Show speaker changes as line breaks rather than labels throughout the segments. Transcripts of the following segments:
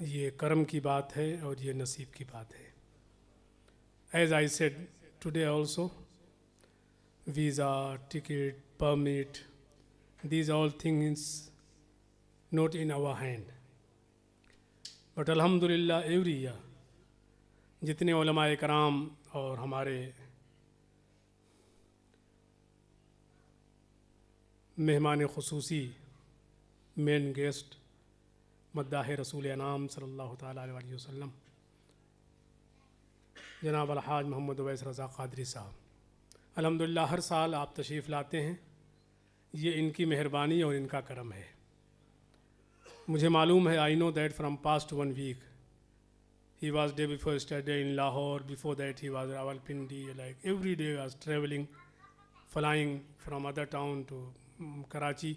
یہ کرم کی بات ہے اور یہ نصیب کی بات ہے. As I said today also, visa, ticket, permit, these all things not in our hand. But alhamdulillah every year جتنے علماء کرام اور ہمارے مہمان خصوصی مین گیسٹ مداح رسول انعام صلی اللہ تعالیٰ علیہ وسلم جناب الحاج محمد اویس رضا قادری صاحب، الحمدللہ ہر سال آپ تشریف لاتے ہیں. یہ ان کی مہربانی اور ان کا کرم ہے. مجھے معلوم ہے، I know that from past 1 week he was day before yesterday in Lahore, before that he was Rawalpindi, like every day was traveling, flying from other town to Karachi.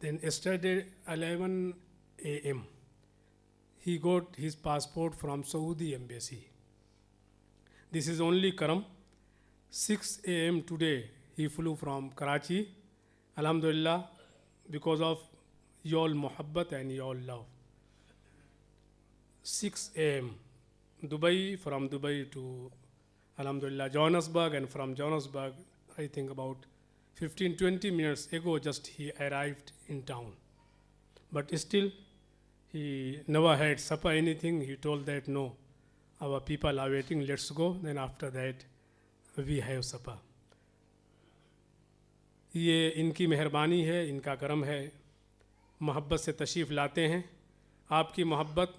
Then yesterday 11 a.m. he got his passport from Saudi embassy. This is only karam. 6 a.m. today he flew from Karachi. Alhamdulillah, because of your muhabbat and your love. 6 a.m. Dubai, from Dubai to Alhamdulillah Johannesburg, and from Johannesburg I think about 15-20 minutes ago just he arrived in town. But still he never had supper anything. He told that no, our people are waiting, let's go, then after that we have supper. یہ ان کی مہربانی ہے، ان کا کرم ہے. محبت سے تشریف لاتے ہیں. آپ کی محبت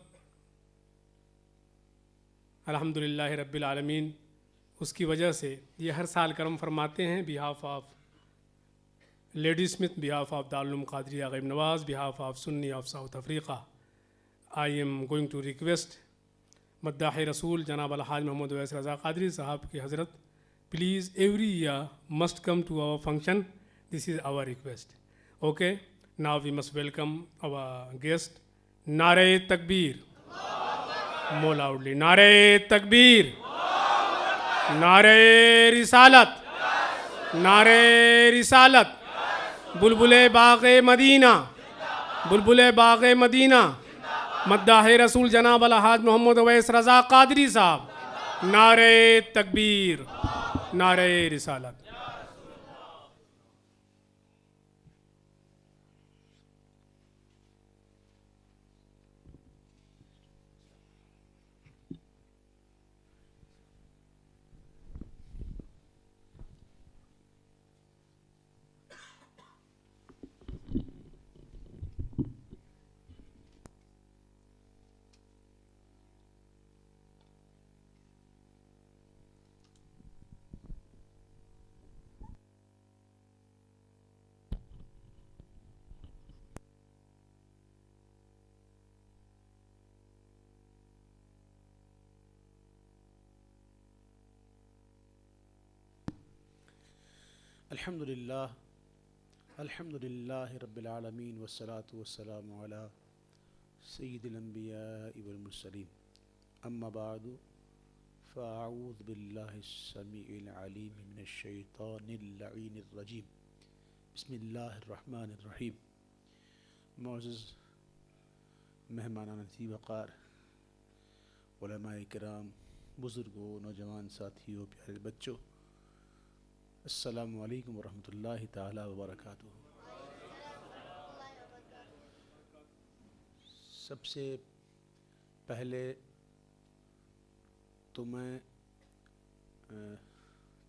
الحمدللہ رب العالمین اس کی وجہ سے یہ ہر سال کرم فرماتے ہیں. Behalf of Ladysmith, behalf of Darul Uloom Qadria Gharib Nawaz, behalf of Sunni of South Africa, I am going to request مداح رسول جناب الحاج محمد اویس رضا قادری صاحب کی حضرت, please every year must come to our function. This is our request. Okay, now we must welcome our guest. Nare Takbir. More loudly. Nare Takbir. Nare Risalat. Nare Risalat. Bulbule Bagh Madina. Bulbule Bagh Madina. مداح رسول جناب الحاج محمد اویس رضا قادری صاحب. نعرہ تکبیر, نعرہ رسالت.
الحمد للہ رب العالمین والصلاة والسلام علی سید الانبیاء والمرسلین. اما بعد فاعوذ باللہ السمیع العلیم من الشیطان اللعین الرجیم. بسم اللہ الرحمن الرحیم. معزز مہمانان ذی وقار, علماء کرام, بزرگوں, نوجوان ساتھیوں, پیارے بچوں, السلام علیکم ورحمۃ اللہ تعالی وبرکاتہ. سب سے پہلے تو میں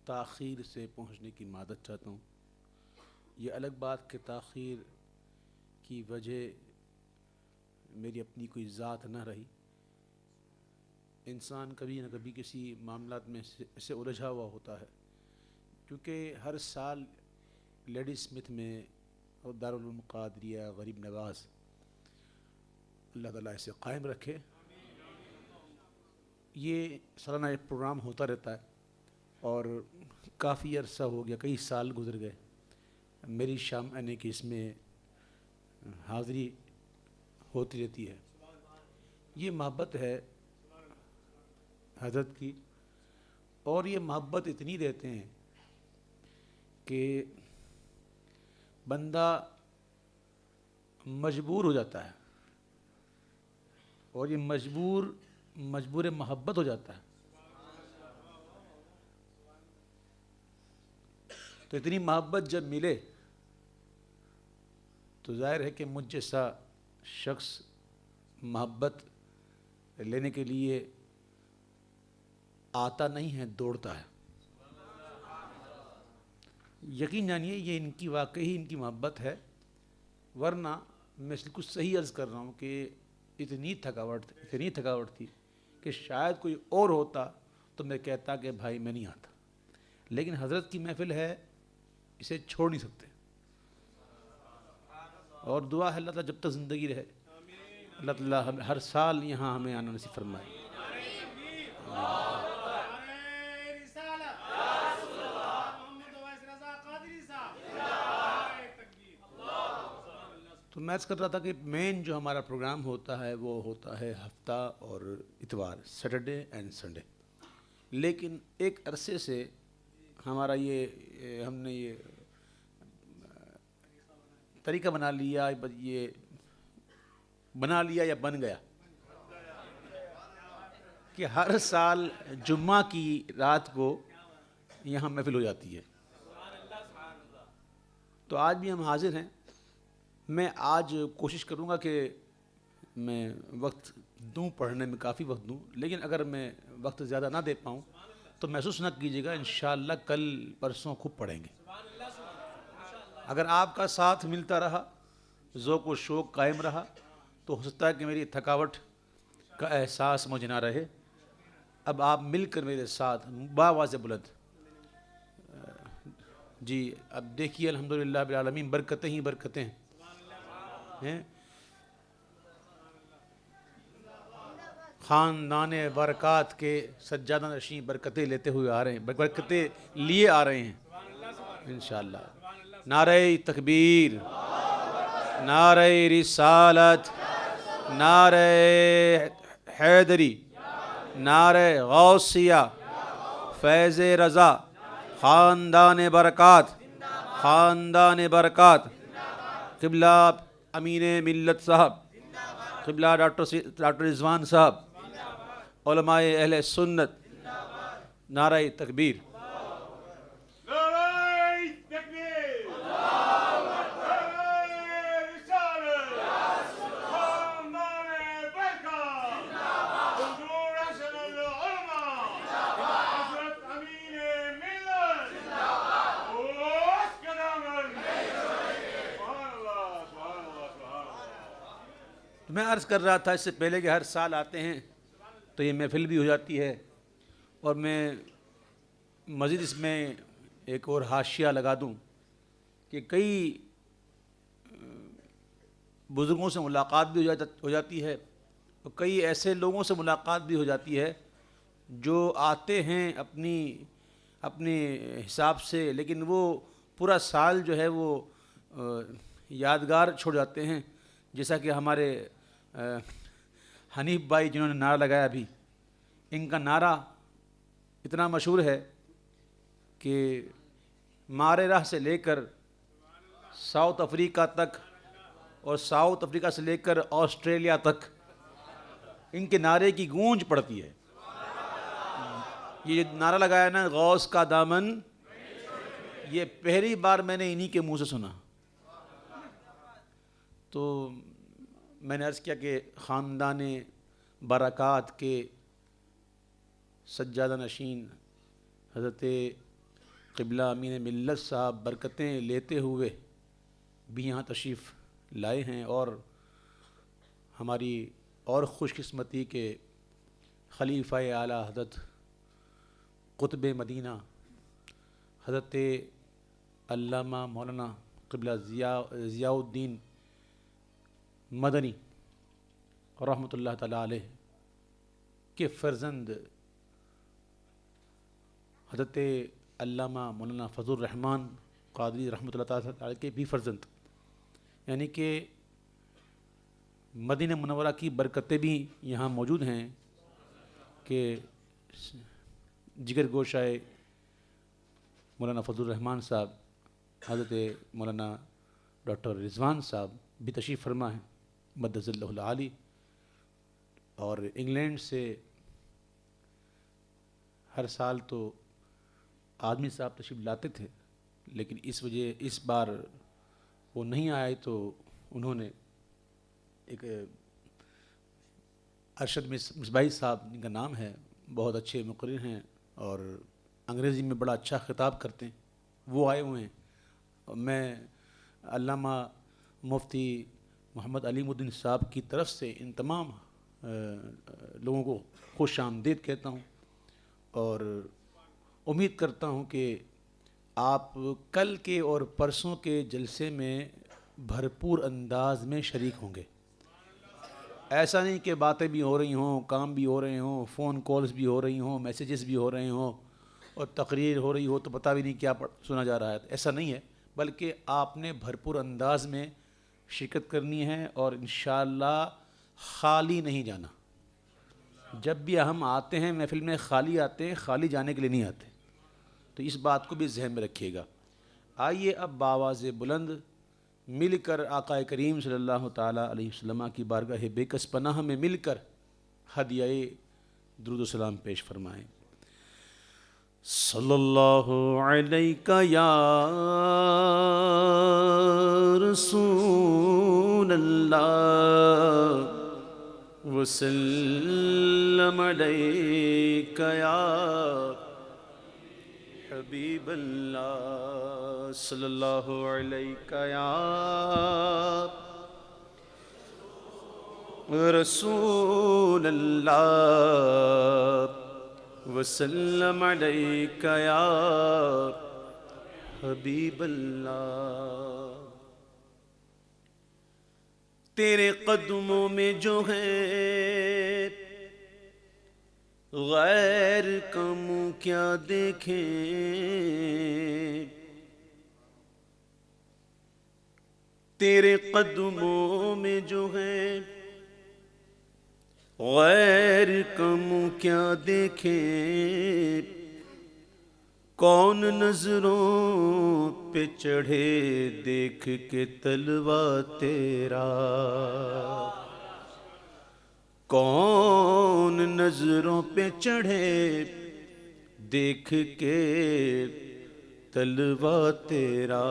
تاخیر سے پہنچنے کی معذرت چاہتا ہوں. یہ الگ بات کہ تاخیر کی وجہ میری اپنی کوئی ذات نہ رہی. انسان کبھی نہ کبھی کسی معاملات میں سے الجھا ہوا ہوتا ہے, کیونکہ ہر سال لیڈی اسمتھ میں اور دارالعلوم قادریہ غریب نواز, اللہ تعالیٰ اسے قائم رکھے, یہ سالانہ ایک پروگرام ہوتا رہتا ہے. اور کافی عرصہ ہو گیا, کئی سال گزر گئے میری شام آنے کی اس میں حاضری ہوتی رہتی ہے. یہ محبت ہے حضرت کی, اور یہ محبت اتنی دیتے ہیں کہ بندہ مجبور ہو جاتا ہے اور یہ مجبور محبت ہو جاتا ہے. تو اتنی محبت جب ملے تو ظاہر ہے کہ مجھ جیسا شخص محبت لینے کے لیے آتا نہیں ہے، دوڑتا ہے. یقین جانیے یہ ان کی واقعی ان کی محبت ہے، ورنہ میں بالکل صحیح عرض کر رہا ہوں کہ اتنی تھکاوٹ تھی کہ شاید کوئی اور ہوتا تو میں کہتا کہ بھائی میں نہیں آتا، لیکن حضرت کی محفل ہے، اسے چھوڑ نہیں سکتے. اور دعا ہے اللہ تعالیٰ جب تک زندگی رہے اللہ تعالیٰ ہر سال یہاں ہمیں آنا نصیب فرمائے. تو میں عرض کر رہا تھا کہ مین جو ہمارا پروگرام ہوتا ہے وہ ہوتا ہے ہفتہ اور اتوار، سیٹرڈے اینڈ سنڈے. لیکن ایک عرصے سے ہمارا ہم نے یہ طریقہ بنا لیا یا بن گیا کہ ہر سال جمعہ کی رات کو یہاں محفل ہو جاتی ہے. تو آج بھی ہم حاضر ہیں. میں آج کوشش کروں گا کہ میں وقت دوں، پڑھنے میں کافی وقت دوں، لیکن اگر میں وقت زیادہ نہ دے پاؤں تو محسوس نہ کیجیے گا، انشاءاللہ کل پرسوں خوب پڑھیں گے. اگر آپ کا ساتھ ملتا رہا، ذوق و شوق قائم رہا، تو ہو سکتا ہے کہ میری تھکاوٹ کا احساس مجھے نہ رہے. اب آپ مل کر میرے ساتھ بآواز بلند جی اب دیکھیے الحمدللہ رب العالمین برکتیں ہی برکتیں ہیں. خاندان برکات کے سجادہ نشین برکتیں لیتے ہوئے آ رہے ہیں، برکتیں لیے آ رہے ہیں انشاءاللہ. نعرہ تکبیر، نعرہ رسالت، نعرہ حیدری، نعرہ غوثیہ، فیض رضا، خاندان برکات، خاندان برکات، قبلہ امین ملت صاحب، قبلہ ڈاکٹر رضوان صاحب، علماء اہل سنت. نعرہ تکبیر. میں عرض کر رہا تھا اس سے پہلے کہ ہر سال آتے ہیں تو یہ محفل بھی ہو جاتی ہے، اور میں مزید اس میں ایک اور حاشیہ لگا دوں کہ کئی بزرگوں سے ملاقات بھی ہو جاتی ہے، اور کئی ایسے لوگوں سے ملاقات بھی ہو جاتی ہے جو آتے ہیں اپنے حساب سے، لیکن وہ پورا سال جو ہے وہ یادگار چھوڑ جاتے ہیں. جیسا کہ ہمارے حنیف بھائی جنہوں نے نعرہ لگایا ابھی، ان کا نعرہ اتنا مشہور ہے کہ مارے راہ سے لے کر ساؤتھ افریقہ تک اور ساؤتھ افریقہ سے لے کر آسٹریلیا تک ان کے نعرے کی گونج پڑتی ہے. یہ نعرہ لگایا نا غوث کا دامن، یہ پہلی بار میں نے انہی کے منہ سے سنا. تو میں نے عرض کیا کہ خاندان برکات کے سجادہ نشین حضرت قبلہ امین ملت صاحب برکتیں لیتے ہوئے بھی یہاں تشریف لائے ہیں، اور ہماری اور خوش قسمتی کے خلیفہ اعلیٰ حضرت قطب مدینہ حضرت علامہ مولانا قبلہ ضیاء الدین مدنی رحمۃ اللہ تعالیٰ علیہ کے فرزند حضرت علامہ مولانا فضل الرحمان قادری رحمۃ اللہ تعالیٰ علیہ کے بھی فرزند، یعنی کہ مدینہ منورہ کی برکتیں بھی یہاں موجود ہیں کہ جگر گوشائے مولانا فضل الرحمان صاحب، حضرت مولانا ڈاکٹر رضوان صاحب بھی تشریف فرما ہیں مدذ اللہ العالی. اور انگلینڈ سے ہر سال تو آدمی صاحب تشریف لاتے تھے، لیکن اس بار وہ نہیں آئے، تو انہوں نے ایک ارشد مصباحی صاحب جن کا نام ہے، بہت اچھے مقرر ہیں اور انگریزی میں بڑا اچھا خطاب کرتے ہیں، وہ آئے ہوئے ہیں۔ میں علامہ مفتی محمد علیم الدین صاحب کی طرف سے ان تمام لوگوں کو خوش آمدید کہتا ہوں، اور امید کرتا ہوں کہ آپ کل کے اور پرسوں کے جلسے میں بھرپور انداز میں شریک ہوں گے۔ ایسا نہیں کہ باتیں بھی ہو رہی ہوں، کام بھی ہو رہے ہوں، فون کالز بھی ہو رہی ہوں، میسیجز بھی ہو رہے ہوں اور تقریر ہو رہی ہو تو پتہ بھی نہیں کیا سنا جا رہا ہے، ایسا نہیں ہے، بلکہ آپ نے بھرپور انداز میں شرکت کرنی ہے اور انشاءاللہ خالی نہیں جانا۔ جب بھی ہم آتے ہیں محفل میں خالی آتے ہیں، خالی جانے کے لیے نہیں آتے، تو اس بات کو بھی ذہن میں رکھیے گا۔ آئیے اب بآواز بلند مل کر آقا کریم صلی اللہ تعالیٰ علیہ وسلم کی بارگاہ بے کس پناہ میں مل کر ہدیہ درود و سلام پیش فرمائیں۔ صلی اللہ علیہ یا رسول اللہ وسلم علیک یا حبیب اللہ، صلی اللہ علیہ یا رسول اللہ وسلم علیک یا حبیب اللہ۔ تیرے قدموں میں جو ہے غیر کا منہ کیا دیکھیں، تیرے قدموں میں جو ہے غیر کا منہ کیا دیکھیں، کون نظروں پہ چڑھے دیکھ کے تلوا تیرا، کون نظروں پہ چڑھے دیکھ کے تلوا تیرا،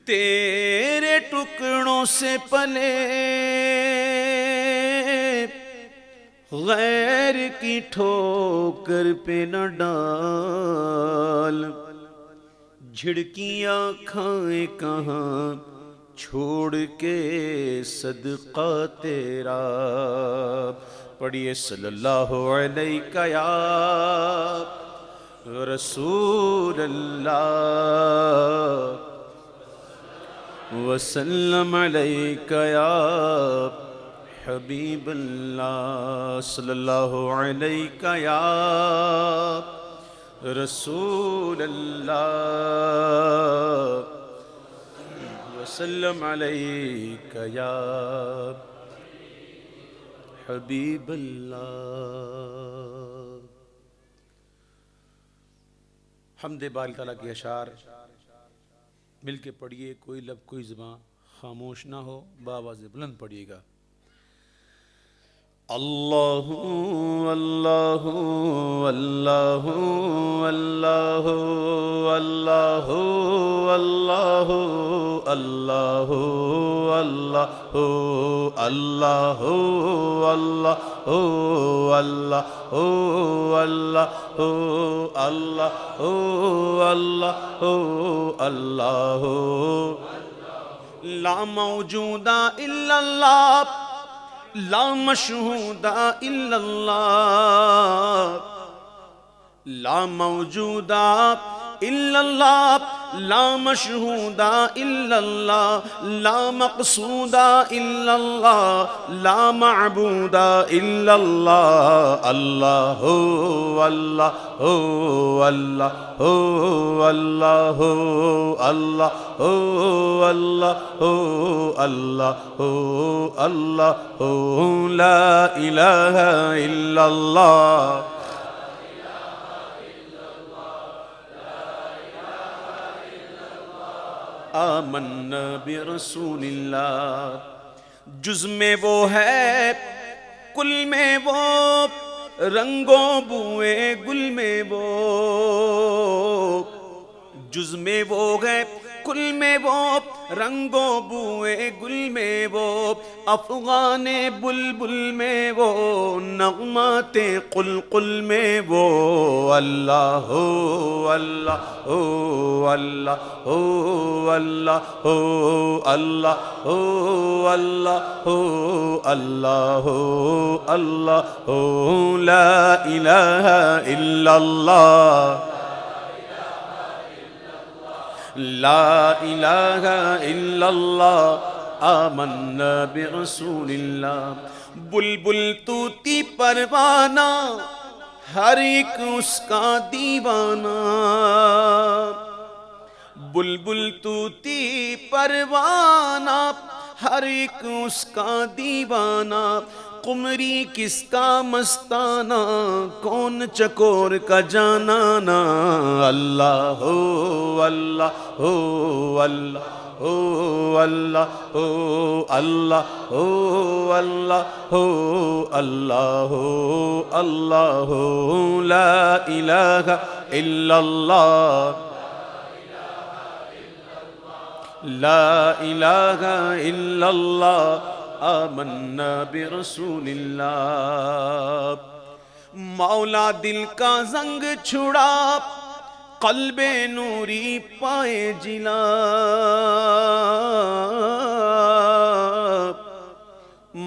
تیرے ٹکڑوں سے پلے غیر کی ٹھوکر پہ نہ ڈال، جھڑکیاں کھائیں کہاں چھوڑ کے صدقہ تیرا، پڑھیے صلی اللہ علیہ یا رسول اللہ وسلم علیک یا حبیب اللہ، صلی اللہ علیہ یا رسول اللہ وسلم علیک یا حبیب اللہ۔ حمد باری تعالیٰ کے اشعار مل کے پڑھیے، کوئی لب کوئی زباں خاموش نہ ہو، بآواز بلند پڑھیے گا۔ اللہ اللہ اللہ اللہ اللہ اللہ اللہ اللہ اللہ اللہ اللہ اللہ اللہ لا موجود الا اللہ، لا مشہود الا اللہ، لا موجود الا اللہ، لا مشہود الا اللہ، لا مقصود الا اللہ، لا معبود الا اللہ، اللہ اللہ اللہ اللہ اللہ اللہ اللہ اللہ لا الہ الا اللہ۔ آمنا برسول اللہ جز میں وہ ہے کل میں وہ، رنگوں بوئے گل میں وہ، جز میں وہ ہے کل میں وہ، رنگوں بوئے گل میں وہ، افغان بلبل میں وہ، نغمات قلقل میں وہ، اللہ ہو اللہ ہو اللہ ہو اللہ ہو اللہ ہو اللہ ہو اللہ ہو اللہ ہو، لا الہ الا اللہ، لا الہ الا اللہ، آمنا برسول اللہ۔ بلبل طوطی پروانہ، ہر ایک اس کا دیوانہ، بلبل طوطی پروانہ، ہر ایک اس کا دیوانہ، قمری کس کا مستانہ، کون چکور کا جانانا، اللہ ہو اللہ ہو اللہ ہو اللہ ہو اللہ ہو اللہ ہو اللہ ہو اللہ ہو، لا الہ الا اللہ، لا الہ الا اللہ، آمنا برسول اللہ۔ مولا دل کا زنگ چھڑا، قلب نوری پائے جلا،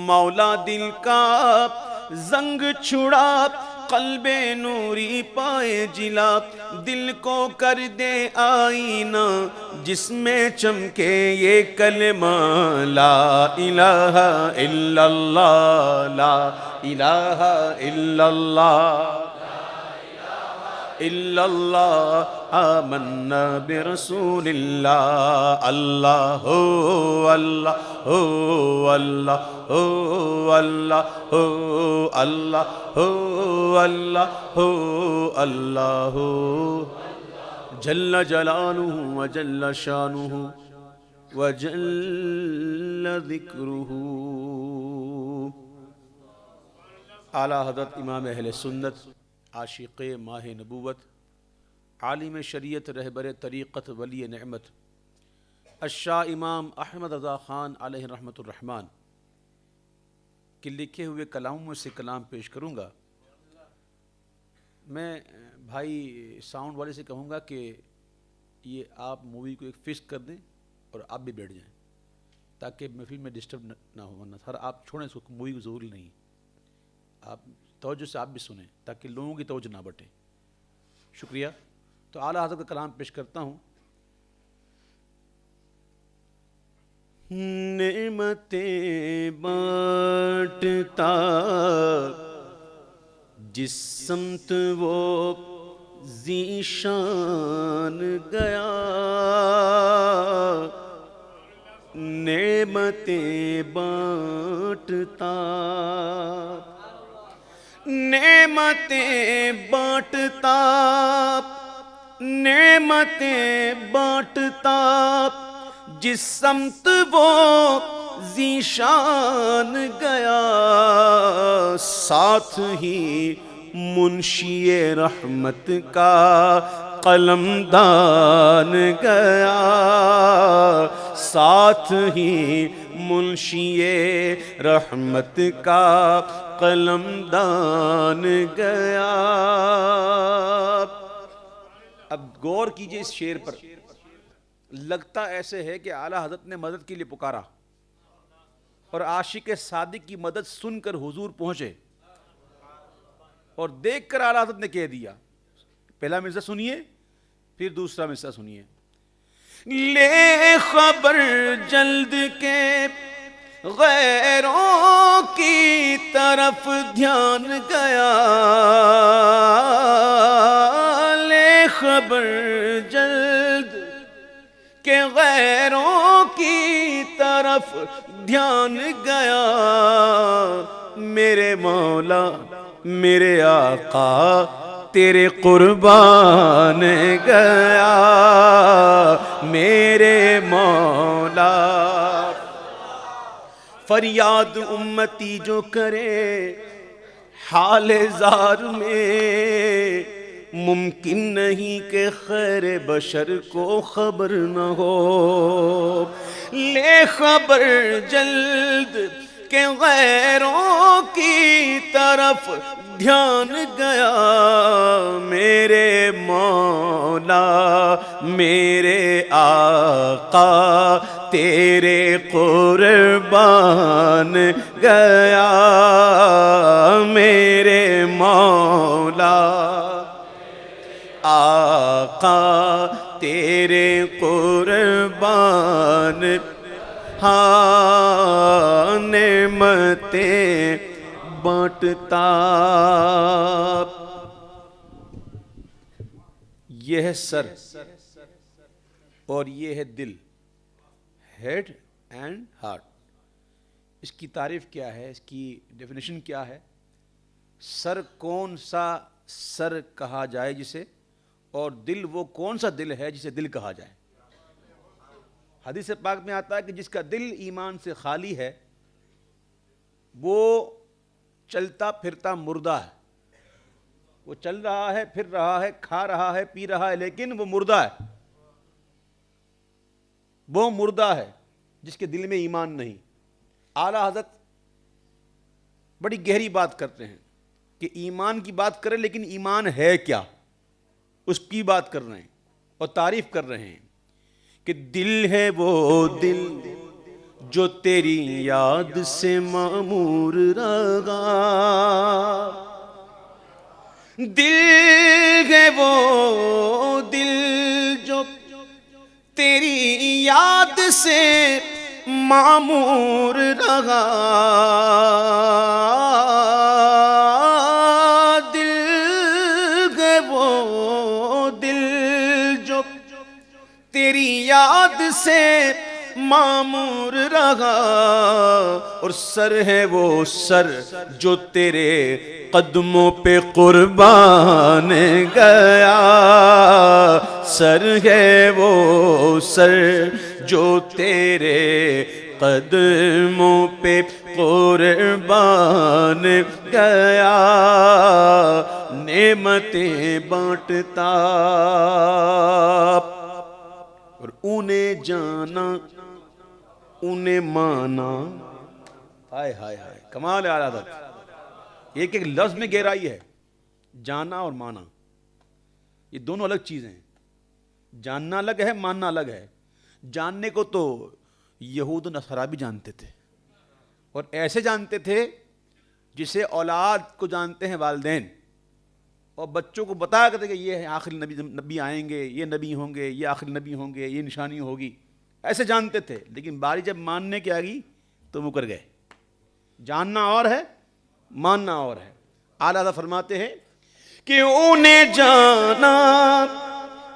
مولا دل کا زنگ چھڑا، قلب نوری پائے جلا، دل کو کر دے آئینہ جس میں چمکے یہ کلمہ، لا الہ الا اللہ، لا الہ الا اللہ، الا اللہ، آمنا برسول اللہ، اللہ ہو اللہ ہو اللہ ہو اللہ ہو اللہ ہو اللہ ہو اللہ ہو، جل جلالہ وجل شانہ وجل ذکرہ۔ اعلیٰ حضرت امام اہل سنت، عاشق ماہ نبوت، عالم شریعت، رہبر طریقت، ولی نعمت، الشاہ امام احمد رضا خان علیہ رحمۃ الرحمن کے لکھے ہوئے کلاموں میں سے کلام پیش کروں گا۔ میں بھائی ساؤنڈ والے سے کہوں گا کہ یہ آپ مووی کو ایک فکس کر دیں اور آپ بھی بیٹھ جائیں تاکہ محفل میں ڈسٹرب نہ ہو، ورنہ سر آپ چھوڑیں اس کو، مووی کو ضروری نہیں، آپ توجہ سے آپ بھی سنیں تاکہ لوگوں کی توجہ نہ بٹے۔ شکریہ۔ تو اعلیٰ حضرت کا کلام پیش کرتا ہوں۔ نعمتیں بانٹتا جس سمت وہ ذیشان گیا، نعمتیں بانٹتا، نعمتیں بانٹتا، نعمتیں بانٹتا جس سمت وہ ذیشان گیا، ساتھ ہی منشی رحمت کا قلم دان گیا، ساتھ ہی منشی رحمت کا قلم دان گیا۔ اب غور کیجئے اس شعر پر، لگتا ایسے ہے کہ اعلیٰ حضرت نے مدد کے لیے پکارا اور عاشق صادق کی مدد سن کر حضور پہنچے اور دیکھ کر اعلیٰ حضرت نے کہہ دیا۔ پہلا مصرع سنیے پھر دوسرا مصرع سنیے۔ لے خبر جلد کے غیروں کی طرف دھیان گیا، لے خبر جلد کہ غیروں کی طرف دھیان گیا، میرے مولا میرے آقا تیرے قربان گیا، میرے مولا۔ فریاد امتی جو کرے حال زار میں، ممکن نہیں کہ خیر بشر کو خبر نہ ہو، لے خبر جلد کہ غیروں کی طرف دھیان گیا، میرے مولا میرے آقا تیرے قربان گیا، میرے مولا آقا تیرے قربان، ہاں نعمتیں بانٹتا۔ یہ ہے سر اور یہ ہے دل، ہیڈ اینڈ ہارٹ۔ اس کی تعریف کیا ہے، اس کی ڈیفینیشن کیا ہے؟ سر کون سا سر کہا جائے جسے، اور دل وہ کون سا دل ہے جسے دل کہا جائے؟ حدیث پاک میں آتا ہے کہ جس کا دل ایمان سے خالی ہے وہ چلتا پھرتا مردہ ہے، وہ چل رہا ہے، پھر رہا ہے، کھا رہا ہے، پی رہا ہے، لیکن وہ مردہ ہے، وہ مردہ ہے جس کے دل میں ایمان نہیں۔ اعلیٰ حضرت بڑی گہری بات کرتے ہیں کہ ایمان کی بات کریں لیکن ایمان ہے کیا، اس کی بات کر رہے ہیں اور تعریف کر رہے ہیں کہ دل ہے وہ دل جو تیری یاد سے معمور رہا، دل ہے وہ دل جو تیری یاد سے معمور رہا، دل ہے وہ دل جو تیری یاد سے معمور رہا، اور سر ہے وہ سر جو تیرے قدموں پہ قربان گیا، سر ہے وہ سر جو تیرے قدموں پہ قربان گیا، نعمتیں بانٹتا اور انہیں جانا انہیں مانا۔ ہائے ہائے ہائے، کمال ہے اعلیٰ حضرت، ایک ایک لفظ میں گہرائی ہے۔ جانا اور مانا یہ دونوں الگ چیزیں ہیں، جاننا الگ ہے، ماننا الگ ہے۔ جاننے کو تو یہود و نصارہ بھی جانتے تھے، اور ایسے جانتے تھے جسے اولاد کو جانتے ہیں والدین، اور بچوں کو بتایا کرتے کہ یہ آخری نبی آئیں گے، یہ نبی ہوں گے، یہ آخری نبی ہوں گے، یہ نشانی ہوگی، ایسے جانتے تھے۔ لیکن باری جب ماننے کی آ گئی تو مکر گئے۔ جاننا اور ہے، ماننا اور ہے۔ اعلیٰ حضرت فرماتے ہیں کہ انہیں جانا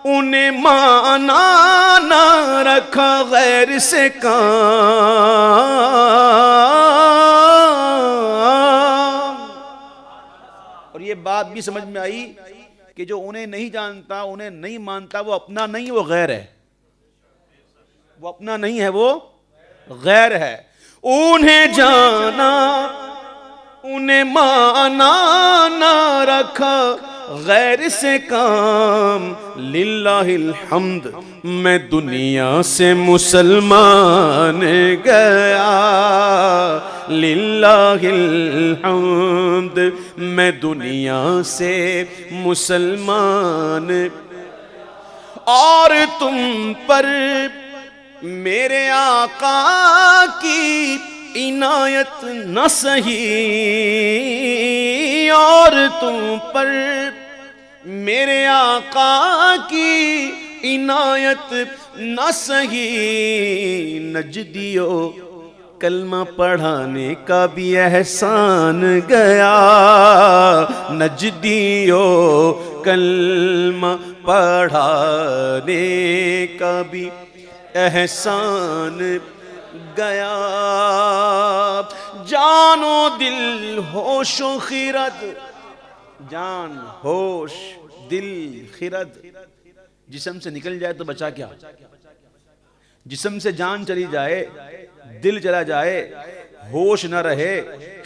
انہیں مانا، نہ رکھا غیر سے کام، اور یہ بات بھی سمجھ میں آئی کہ جو انہیں نہیں جانتا، انہیں نہیں مانتا، وہ اپنا نہیں، وہ غیر ہے، وہ اپنا نہیں ہے، وہ غیر ہے۔ انہیں جانا انہیں مانا، نہ رکھا غیر سے کام، للہ الحمد میں دنیا سے مسلمان گیا، للہ الحمد میں دنیا سے مسلمان، اور تم پر میرے آقا کی عنایت نہ سہی، اور تم پر میرے آقا کی عنایت نہ سہی، نجدیو کلمہ پڑھانے کا بھی احسان گیا، نجدیو کلمہ پڑھانے کا بھی احسان گیا، جان و دل ہوش و خرد، جان ہوش دل خرد، جسم سے نکل جائے تو بچا کیا؟ جسم سے جان چلی جائے، دل چلا جائے، ہوش نہ رہے،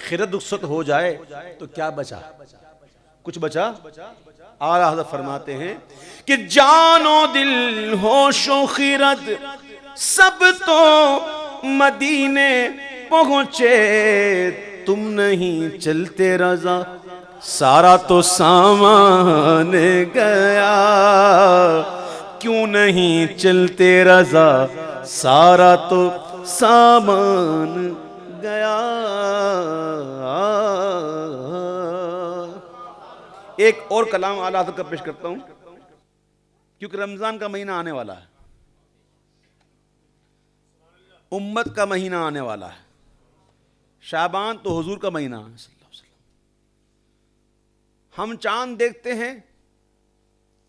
خرد رخصت ہو جائے تو کیا بچا؟ کچھ بچا؟ اعلیٰ حضرت فرماتے ہیں کہ جان و دل ہوش و خرد سب تو مدینے پہنچے، تم نہیں چلتے رضا سارا تو سامان گیا، کیوں نہیں چلتے رضا سارا تو سامان گیا۔ ایک اور کلام اعلیٰ حضرت کا پیش کرتا ہوں، کیونکہ رمضان کا مہینہ آنے والا ہے، امت کا مہینہ آنے والا ہے، شعبان تو حضور کا مہینہ ہے صلی اللہ علیہ وسلم۔ ہم چاند دیکھتے ہیں،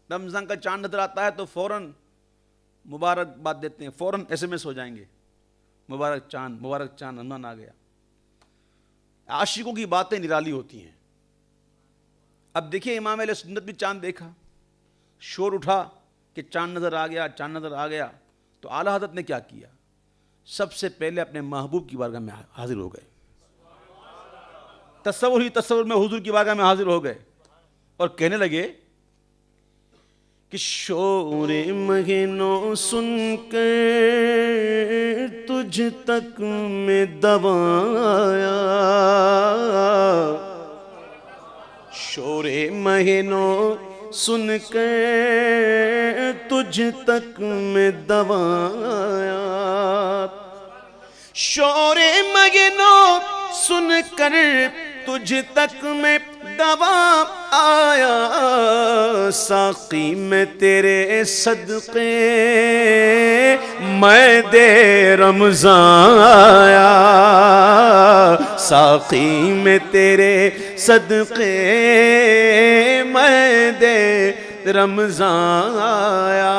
رمضان کا چاند نظر آتا ہے تو فوراً مبارکباد دیتے ہیں، فوراً SMS ہو جائیں گے، مبارک چاند، مبارک چاند، رمضان آ گیا۔ عاشقوں کی باتیں نرالی ہوتی ہیں۔ اب دیکھیے امام علیہ سنت بھی چاند دیکھا، شور اٹھا کہ چاند نظر آ گیا، چاند نظر آ گیا، تو اعلیٰ حضرت نے کیا کیا؟ سب سے پہلے اپنے محبوب کی بارگاہ میں حاضر ہو گئے، تصور میں حضور کی بارگاہ میں حاضر ہو گئے اور کہنے لگے کہ شور مہینوں سن کر تجھ تک میں دوایا، شور مہینوں سن کر تجھ تک میں دوایا، شور مہینوں سن کر تجھ تک میں دوا آیا، ساقی میں تیرے صدقے میں دے رمضان آیا، ساقی میں تیرے صدقے میں دے رمضان آیا،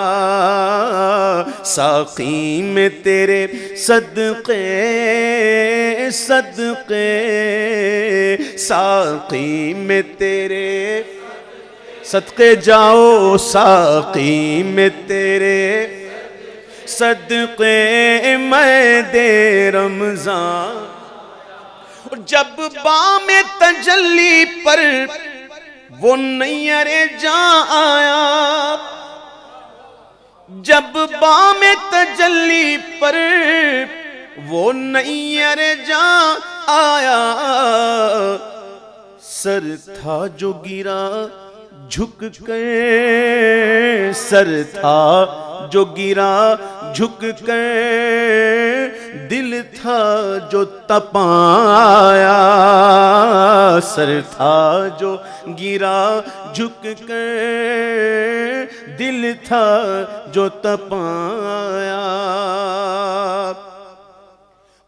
ساقی میں تیرے صدقے ساقی میں تیرے صدقے جاؤ، ساقی میں تیرے صدقے میں دے رمضان۔ اور جب بام تجلی پر وہ نیر جاں آیا، جب بام تجلی پر وہ نیر جاں آیا، سر تھا جو گرا جھک کر، سر تھا جو گرا جھک کر، دل تھا جو تپایا، سر تھا جو گرا جھک کر، دل تھا جو تپایا،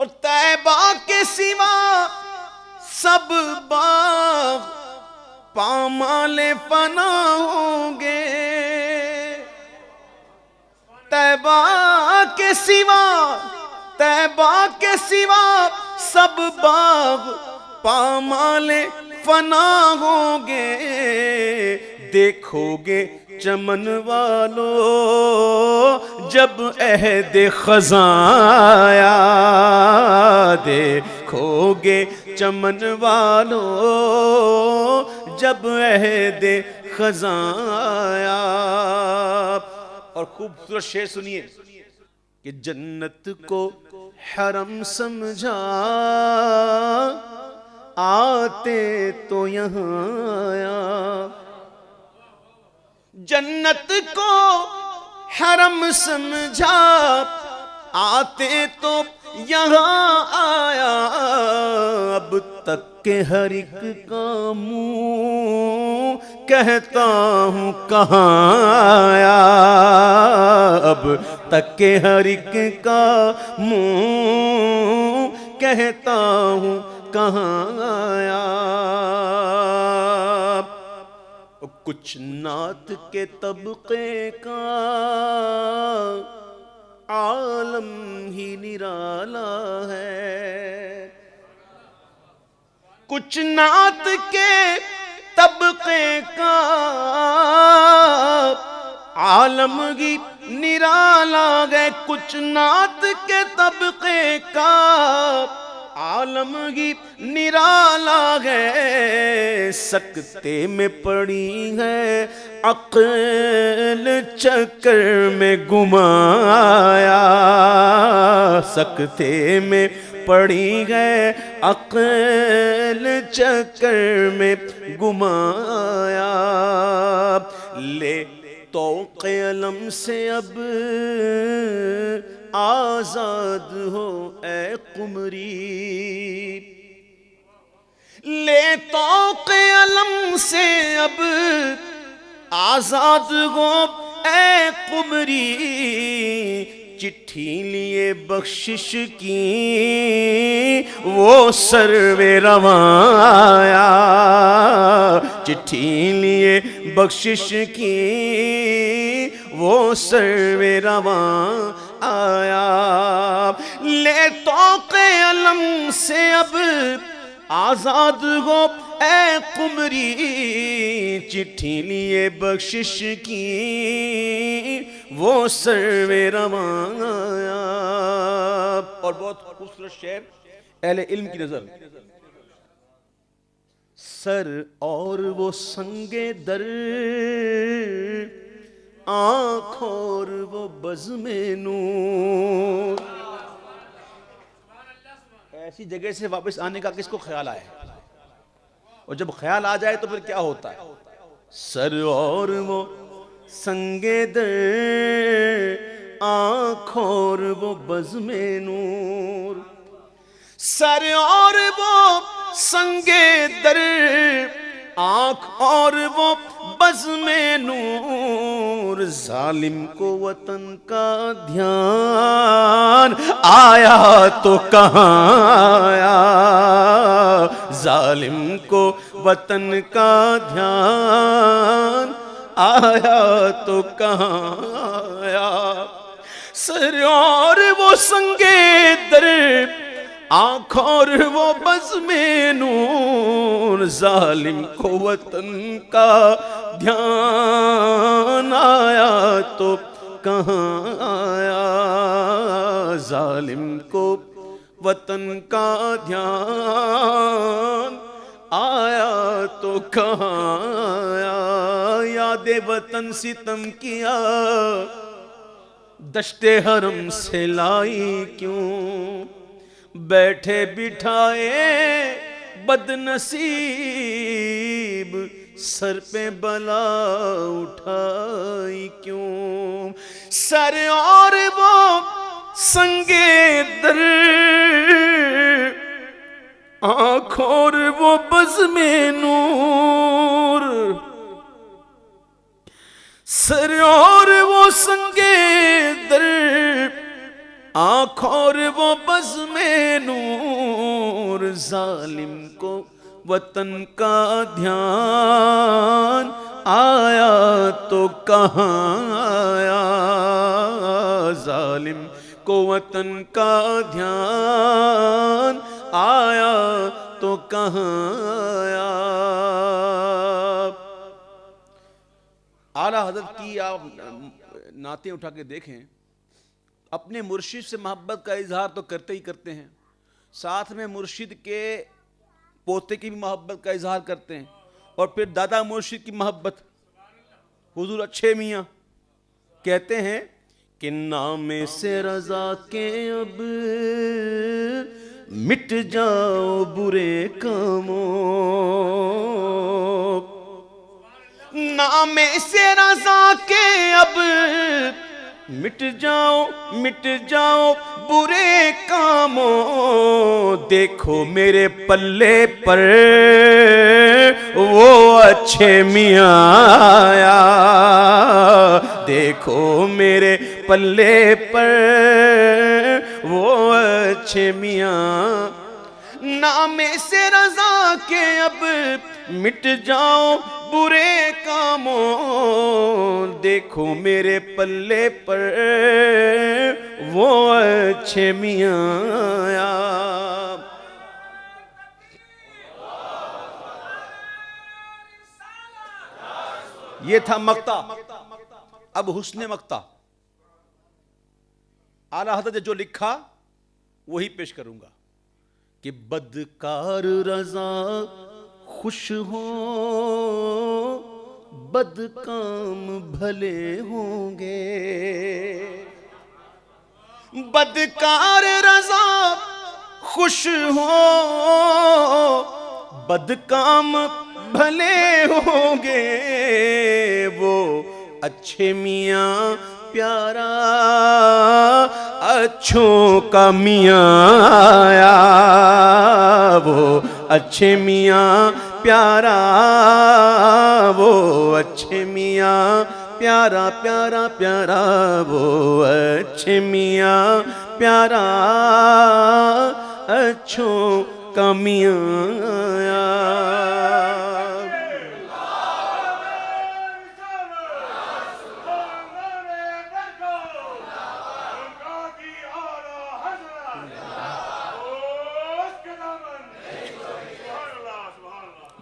اور طیبہ کے سوا سب باغ پامال فنا ہوں گے، طیبہ کے سوا، طیبہ کے سوا سب باغ پامال فنا ہوں گے، دیکھو گے چمن والو جب عہد خزاں آیا، دیکھو گے چمن والو جب عہد خزاں آیا۔ اور خوبصورت شعر سنیے کہ جنت کو حرم سمجھا آتے تو یہاں آیا، جنت کو حرم سمجھا آتے تو یہاں آیا، اب تک کہ ہر ایک کا منہ کہتا ہوں کہاں آیا، اب تک کہ ہر ایک کا منہ کہتا ہوں کہاں آیا۔ کچھ نعت کے طبقے کا عالم ہی نرالا ہے، کچھ نعت کے طبقے کا عالم ہی نرالا ہے، کچھ نعت کے طبقے کا عالم ہی نرالا ہے، سکتے میں پڑی ہے عقل چکر میں گمایا، سکتے میں پڑی ہے عقل چکر میں گمایا، لے توق علم سے اب آزاد ہو اے قمری، لے توق علم سے اب آزاد ہو اے قمری، چٹھی لیے بخشش کی وہ سرو رواں آیا، چٹھی لیے بخشش کی وہ سرو رواں آیا، لے توق علم سے اب آزاد ہو اے قمری، چٹھی لیے بخشش کی وہ سرو رواں آیا۔ اور بہت خوبصورت شعر اہل علم کی نظر، سر اور وہ سنگ در، آنکھ اور وہ بزم نور، ایسی جگہ سے واپس آنے کا کس کو خیال آئے؟ اور جب خیال آ جائے تو پھر کیا ہوتا ہے؟ سر اور وہ سنگ در، آنکھ اور وہ بزم نور، سر اور وہ سنگ در، آنکھ اور وہ بزم نور، ظالم کو وطن کا دھیان آیا تو کہاں آیا، ظالم کو وطن کا دھیان آیا تو کہاں آیا، سر اور وہ سنگ در، آنکھ اور وہ بزم نور، ظالم کو وطن کا دھیان آیا تو کہاں آیا، ظالم کو وطن کا دھیان آیا تو کہاں آیا، یاد وطن ستم کیا دشت حرم سے لائی کیوں، بیٹھے بٹھائے بد نصیب سر پہ بلا اٹھائی کیوں، سر اور وہ سنگ در، آنکھ اور وہ بزم نور، سر اور وہ سنگ در، آنکھ اور وہ بزم نور، ظالم کو وطن کا دھیان آیا تو کہاں آیا، ظالم کو وطن کا دھیان آیا تو کہاں آیا۔ اعلیٰ حضرت کی آپ نعتیں اٹھا کے دیکھیں، اپنے مرشد سے محبت کا اظہار تو کرتے ہی کرتے ہیں، ساتھ میں مرشد کے پوتے کی بھی محبت کا اظہار کرتے ہیں، اور پھر دادا مرشد کی محبت، حضور اچھے میاں کہتے ہیں کہ نام سے رضا کے اب مٹ جاؤ برے کاموں، نام سے رضا کے اب مٹ جاؤ برے کاموں، دیکھو میرے پلے پر وہ اچھے میاں آیا، دیکھو میرے پلے پر وہ اچھے میاں، نام سے رضا کے اب مٹ جاؤ برے کاموں، دیکھو میرے پلے پر وہ اچھے میاں آیا۔ یہ تھا مقطع، اب حسن مقطع، اعلیٰ حضرت نے جو لکھا وہی پیش کروں گا کہ بدکار رضا خوش ہو، بدکام بھلے ہوں گے. بدکار رضا خوش ہو، بدکام بھلے ہوں گے. وہ اچھے میاں پیارا اچھوں کا میاں آیا. وہ اچھے میاں پیارا، وہ اچھے میاں پیارا پیارا پیارا، وہ اچھے میاں پیارا اچھوں کا میاں آیا.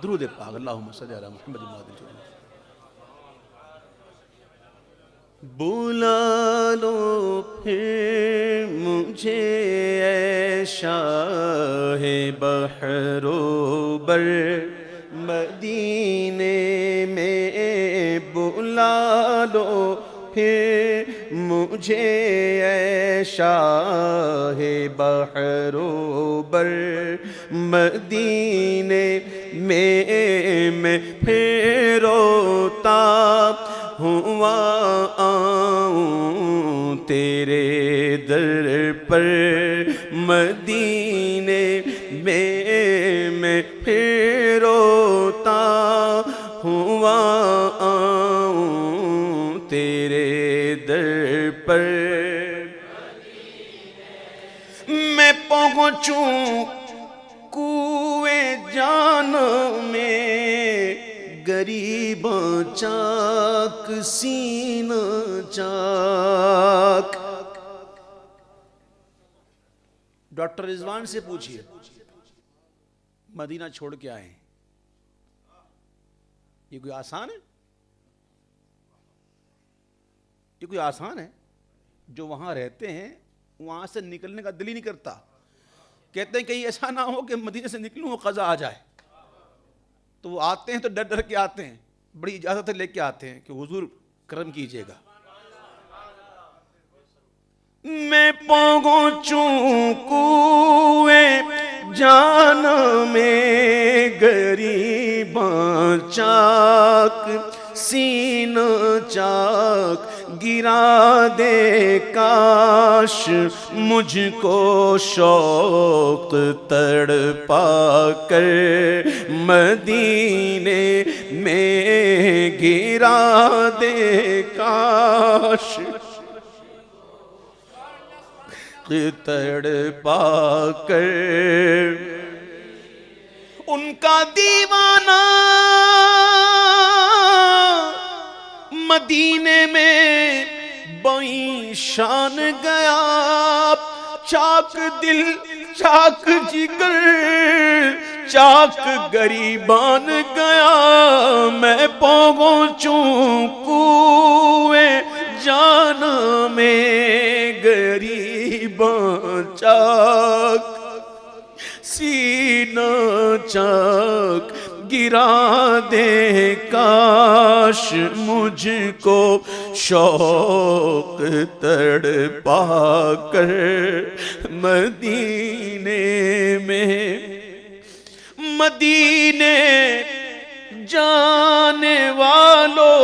درود پاک اللہم صلی علی محمد وعلی آلہ. بلا لو پھر مجھے اے شاہ بحر و بر، مدینے میں بلا لو پھر مجھے اے شاہ بحر و بر، مدینے میں پھر روتا ہوا آؤں تیرے در پر. مدینے میں پھر روتا ہوا آؤں تیرے در پر. میں پہنچوں کوئے جان میں، غریباں چاک سینہ چاک. ڈاکٹر رضوان سے پوچھئے مدینہ چھوڑ کے آئے ہیں، یہ کوئی آسان ہے؟ یہ کوئی آسان ہے؟ جو وہاں رہتے ہیں وہاں سے نکلنے کا دل ہی نہیں کرتا. کہتے ہیں کہیں ایسا نہ ہو کہ مدینہ سے نکلوں وہ قضا آ جائے. تو وہ آتے ہیں تو ڈر ڈر کے آتے ہیں، بڑی اجازت لے کے آتے ہیں کہ حضور کرم کیجئے گا. میں پہنچوں کوئے جان میں، غریباں چاک سینہ چاک، گرا دے کاش مجھ کو شوق تڑپا کر. مدینے میں گرا دے کاش تڑپا کر. ان کا دیوانہ مدینے میں بائیں شان گیا. چاک دل چاک جگر چاک گریبان گیا. میں پہنچوں کوئے جان میں، غریباں چاک سینہ چاک، گرا دے کاش مجھ کو شوق تڑپا کر. مدینے میں مدینے جانے والو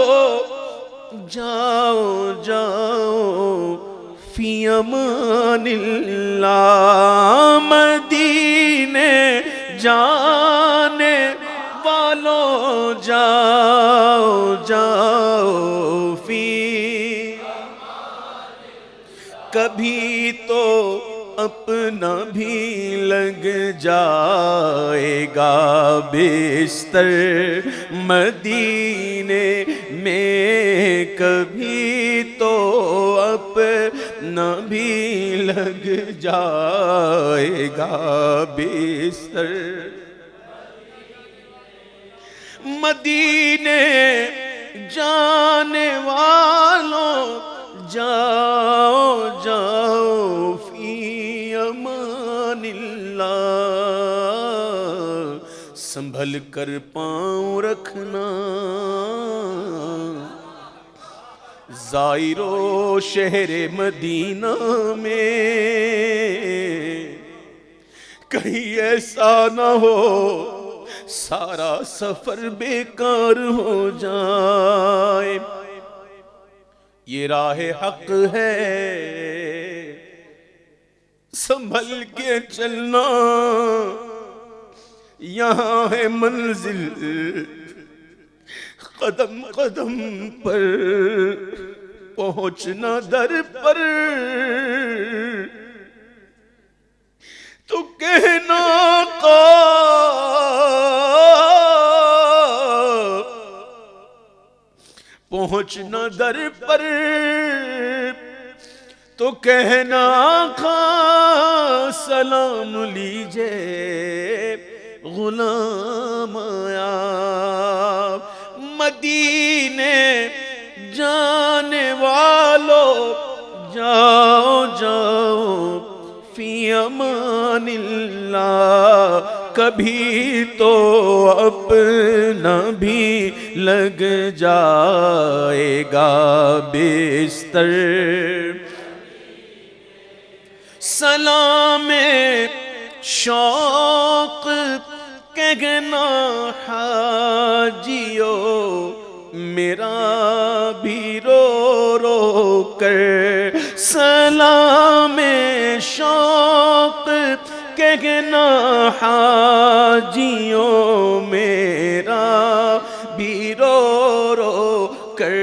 جاؤ جاؤ فی امان اللہ. مدینے جانے والو جاؤ جاؤ فی امان. کبھی تو اپنا بھی لگ جائے گا بستر. مدینے میں کبھی تو اپنا بھی لگ جائے گا بستر. مدینے جانے والوں جاؤ جاؤ فی امان اللہ. سنبھل کر پاؤں رکھنا، زائرو شہر مدینہ میں کہیں ایسا نہ ہو سارا سفر بیکار ہو جائے۔ یہ راہ حق ہے سنبھل کے چلنا، یہاں ہے منزل قدم قدم پر پہنچنا در پر، تو کہنا پہنچنا در پر، تو کہنا آقا سلام لیجئے غلام آیا۔ مدینے جانے والو جاؤ جاؤ فی امان اللہ، کبھی تو اپنا بھی لگ جائے گا بستر۔ سلام شوق کہنا حاجیو میرا بھی رو رو کر، سلام شوق کہنا حاجیو میرا بھی رو رو کر،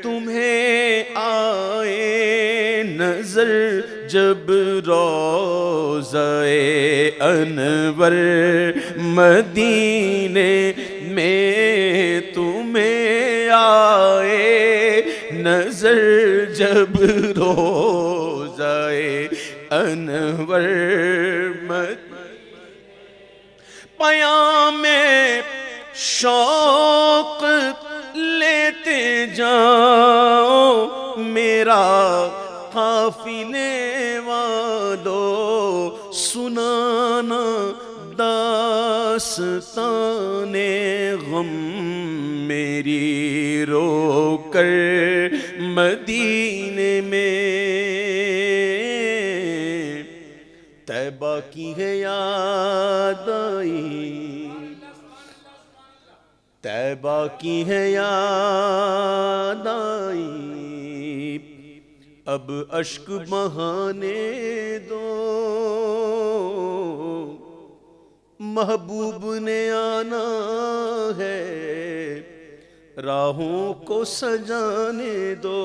تمہیں آئے نظر جب روضہ انور مدینے میں، تمہیں آئے نظر جب روضہ انور پیام شوق لیتے جاؤ میرا قافلے والو، سنانا داستان غم میری رو کر مدینے میں۔ طیبہ کی ہے یاد آئی، طیبہ کی ہے یاد آئی، اب اشک بہانے دو، محبوب نے آنا ہے راہوں کو سجانے دو،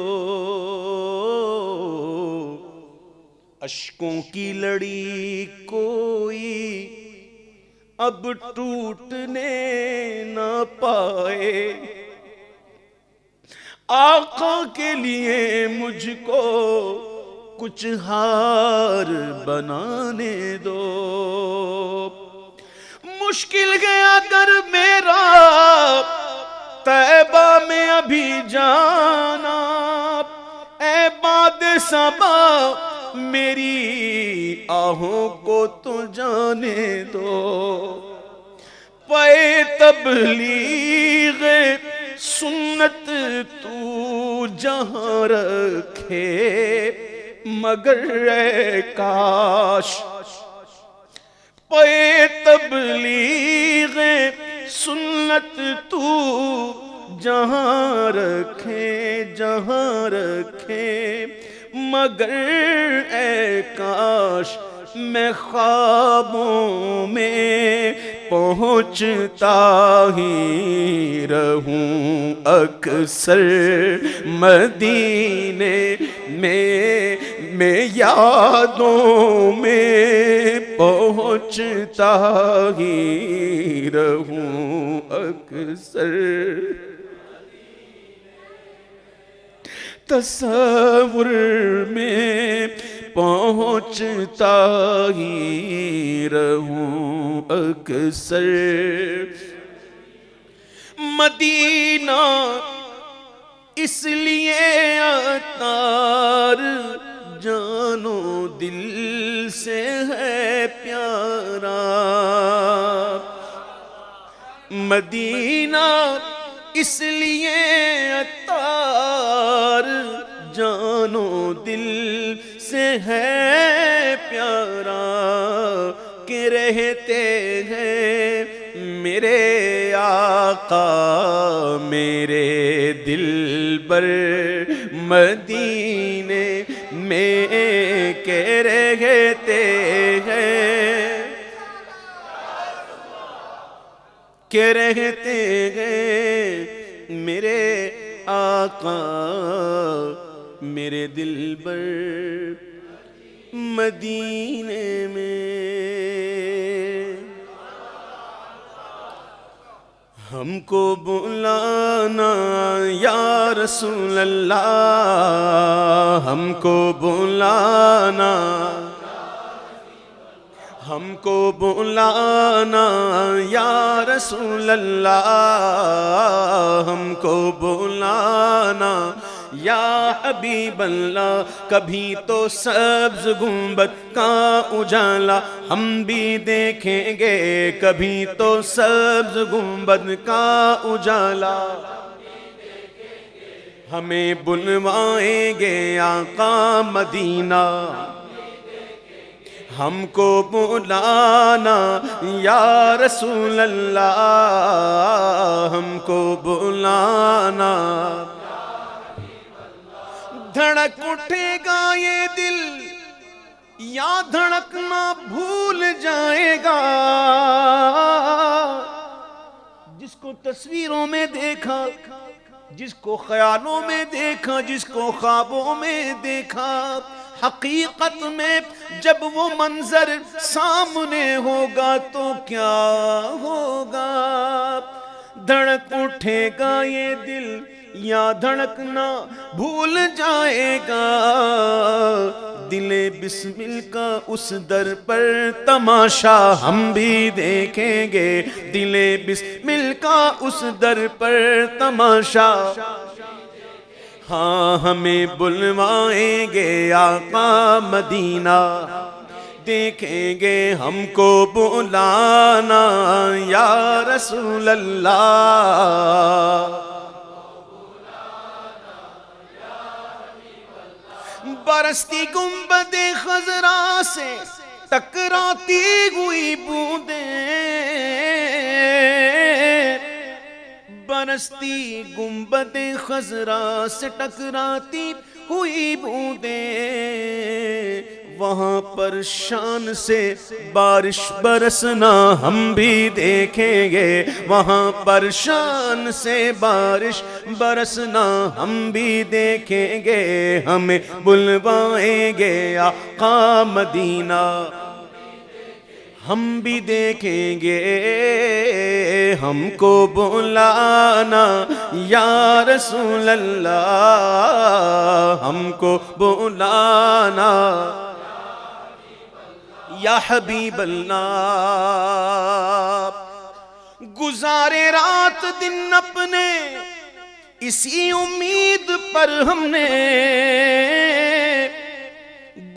اشکوں کی لڑی کوئی اب ٹوٹنے نہ پائے، آقا کے لیے مجھ کو کچھ ہار بنانے دو، مشکل گیا در میرا طیبہ میں ابھی جانا، اے باد صبا میری آہوں کو تو جانے دو، پے تبلیغ سنت تو جہاں رکھے مگر اے کاش، پے تبلیغ سنت تو جہاں رکھے جہاں رکھے مگر اے کاش میں خوابوں میں پہنچتا ہی رہوں اکثر مدینے میں یادوں میں پہنچتا ہی رہوں اکثر، تصور میں پہنچتا ہی رہوں اکثر، مدینہ اس لیے عطار جانو دل سے ہے پیارا، مدینہ اس لیے عطار جانو دل سے ہے پیارا کہ رہتے ہیں میرے آقا میرے دل بر مدینے میں کہ رہتے ہیں کہ رہتے ہیں میرے آقا میرے دل بر مدینے میں ہم کو بلانا یا رسول اللہ ہم کو بلانا ہم کو بلانا یا رسول اللہ ہم کو بلانا یا حبیب اللہ کبھی تو سبز گنبد کا اجالا ہم بھی دیکھیں گے کبھی تو سبز گنبد کا اجالا ہمیں بلوائیں گے آقا مدینہ ہم کو بلانا یا رسول اللہ ہم کو بلانا دھڑک اٹھے گا یہ دل یا دھڑکنا بھول جائے گا جس کو تصویروں میں دیکھا جس کو خیالوں میں دیکھا جس کو خوابوں میں دیکھا حقیقت میں جب وہ منظر سامنے ہوگا تو کیا ہوگا دھڑک اٹھے گا یہ دل یا دھڑکنا بھول جائے گا دل بسمل کا اس در پر تماشا ہم بھی دیکھیں گے دل بسمل کا اس در پر تماشا ہاں ہمیں بلوائیں گے آقا مدینہ دیکھیں گے ہم کو بلانا یا رسول اللہ برستی گنبد خضرا سے ٹکراتی ہوئی بوندیں برستی گنبد خضرا سے ٹکراتی ہوئی بوندیں وہاں پر شان سے بارش برسنا ہم بھی دیکھیں گے وہاں پر شان سے بارش برسنا ہم بھی دیکھیں گے ہمیں بلوائیں گے آقا مدینہ ہم بھی دیکھیں گے ہم کو بلانا یا رسول اللہ ہم کو بلانا یا حبیب اللہ گزارے رات دن اپنے اسی امید پر ہم نے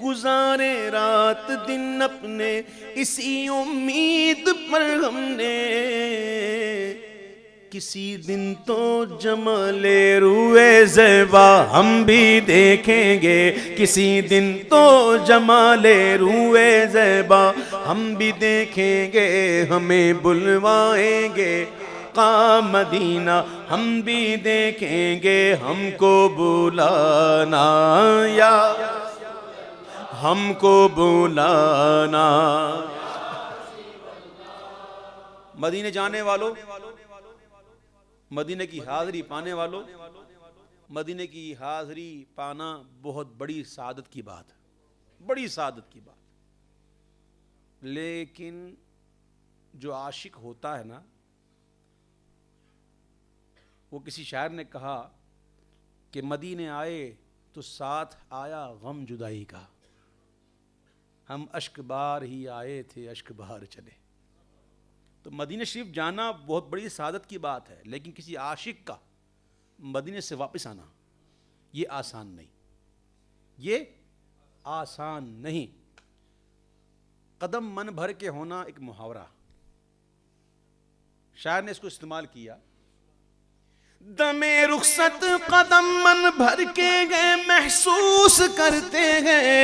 گزارے رات دن اپنے اسی امید پر ہم نے کسی دن تو جمال روئے زیبا ہم بھی دیکھیں گے کسی دن تو جمال روئے زیبا ہم بھی دیکھیں گے ہمیں بلوائیں گے آقا مدینہ ہم بھی دیکھیں گے ہم کو بلانا یا ہم کو بلانا مدینے جانے والوں مدینے کی حاضری پانے والوں مدینے کی حاضری پانا بہت بڑی سعادت کی بات بڑی سعادت کی بات لیکن جو عاشق ہوتا ہے نا وہ کسی شاعر نے کہا کہ مدینے آئے تو ساتھ آیا غم جدائی کا ہم اشک بار ہی آئے تھے اشک بار چلے تو مدینہ شریف جانا بہت بڑی سعادت کی بات ہے لیکن کسی عاشق کا مدینے سے واپس آنا یہ آسان نہیں یہ آسان نہیں قدم من بھر کے ہونا ایک محاورہ شاعر نے اس کو استعمال کیا. دم رخصت قدم من بھر کے گئے محسوس کرتے گئے,